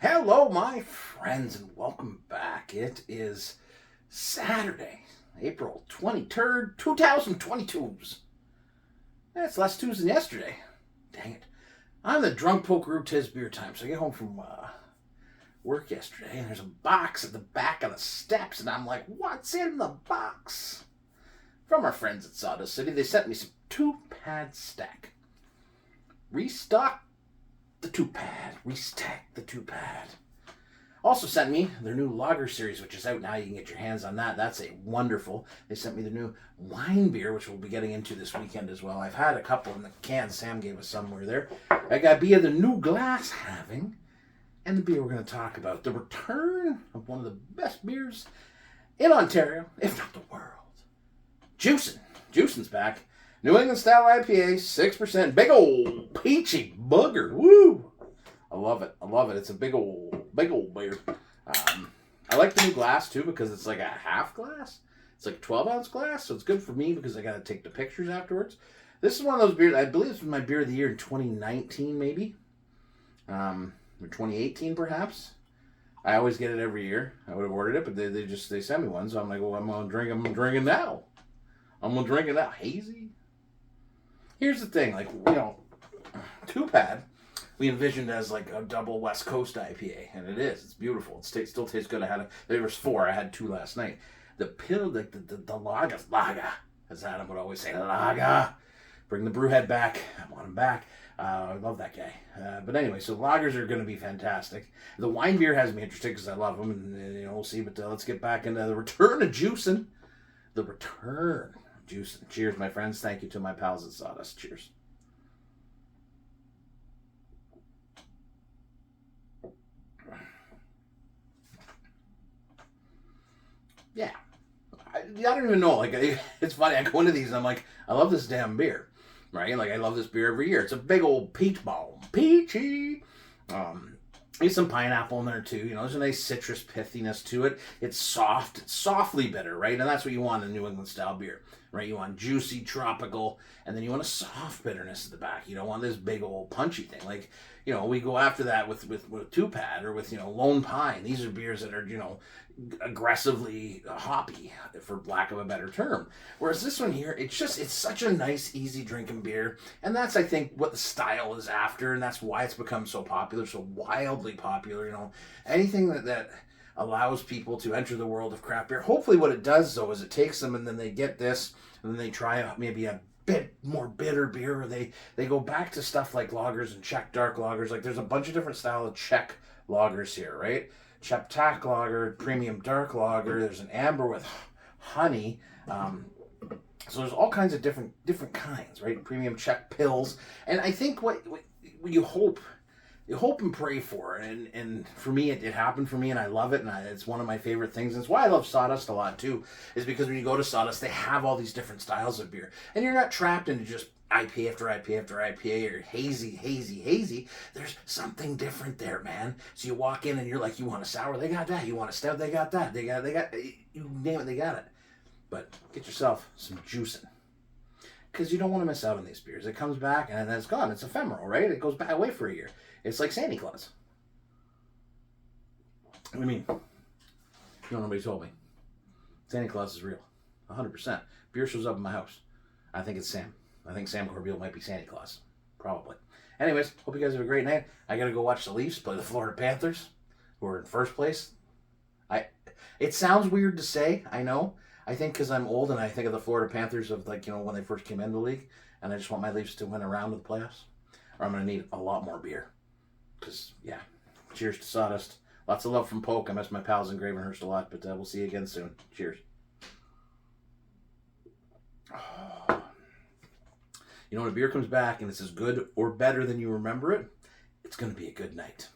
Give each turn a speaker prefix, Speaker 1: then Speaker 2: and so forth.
Speaker 1: Hello, my friends, and welcome back. It is Saturday, April 23rd, 2022. It's less Tuesday than yesterday. Dang it. I'm the drunk poker who tis beer time. So I get home from work yesterday, and there's a box at the back of the steps, and I'm like, what's in the box? From our friends at Sawdust City, they sent me some 2-pad stack. Restock the 2-pad. Restack the 2-pad. Also sent me their new lager series, which is out now. You can get your hands on that. That's a wonderful. They sent me the new wine beer, which we'll be getting into this weekend as well. I've had a couple in the can. Sam gave us somewhere there. I got beer the new glass having, and the beer we're going to talk about. The return of one of the best beers in Ontario, if not the world. Juicin. Juicin's back. New England style IPA, 6%. Big old peachy booger. Woo! I love it. I love it. It's a big old beer. I like the new glass too because it's like a half glass. It's like a 12-ounce glass, so it's good for me because I got to take the pictures afterwards. This is one of those beers, I believe this was my beer of the year in 2019 maybe. Or 2018 perhaps. I always get it every year. I would have ordered it, but they sent me one, so I'm like, well, I'm drinking now. I'm going to drink it now. Hazy. Here's the thing, 2-pad, we envisioned as like a double West Coast IPA, and it is. It's beautiful. It still tastes good. There was 4. I had 2 last night. The lager, as Adam would always say, lager. Bring the brewhead back. I want him back. I love that guy. But anyway, so lagers are going to be fantastic. The wine beer has me interested because I love them, and we'll see. But let's get back into the return of Juicin. The return. Juicin. Cheers, my friends. Thank you to my pals at Sawdust. Cheers. Yeah. I don't even know. It's funny. I go into these and I'm like, I love this damn beer. Right? Like, I love this beer every year. It's a big old peach bomb. Peachy. There's some pineapple in there too. There's a nice citrus pithiness to it. It's soft. It's softly bitter, right? And that's what you want in a New England style beer, right? You want juicy, tropical, and then you want a soft bitterness at the back. You don't want this big old punchy thing. We go after that with 2-pad or with, Lone Pine. These are beers that are, aggressively hoppy, for lack of a better term. Whereas this one here, it's such a nice, easy drinking beer. And that's, I think, what the style is after. And that's why it's become so popular, so wildly popular. Anything that allows people to enter the world of craft beer. Hopefully what it does, though, is it takes them and then they get this and then they try maybe a bit more bitter beer, or they go back to stuff like lagers and Czech dark lagers. Like, there's a bunch of different style of Czech lagers here, right? Czech lager, premium dark lager. There's an amber with honey. So there's all kinds of different kinds, right? Premium Czech pills. And I think what you hope and pray for, and for me, it happened for me, and I love it, and it's one of my favorite things. And it's why I love Sawdust a lot too, is because when you go to Sawdust, they have all these different styles of beer, and you're not trapped into just IPA after IPA after IPA or hazy. There's something different there, man. So you walk in and you're like, you want a sour? They got that. You want a stout? They got that. They got you name it, they got it. But get yourself some Juicin, because you don't want to miss out on these beers. It comes back and then it's gone. It's ephemeral, right? It goes back away for a year. It's like Santa Claus. What do you mean? Nobody told me. Santa Claus is real. 100%. Beer shows up in my house. I think it's Sam. I think Sam Corbeil might be Santa Claus. Probably. Anyways, hope you guys have a great night. I got to go watch the Leafs play the Florida Panthers, who are in first place. It sounds weird to say, I know. I think because I'm old and I think of the Florida Panthers of, when they first came into the league, and I just want my Leafs to win a round of the playoffs, or I'm going to need a lot more beer. Because, yeah, cheers to Sawdust. Lots of love from Polk. I miss my pals in Gravenhurst a lot, but we'll see you again soon. Cheers. When a beer comes back and it's as good or better than you remember it, it's going to be a good night.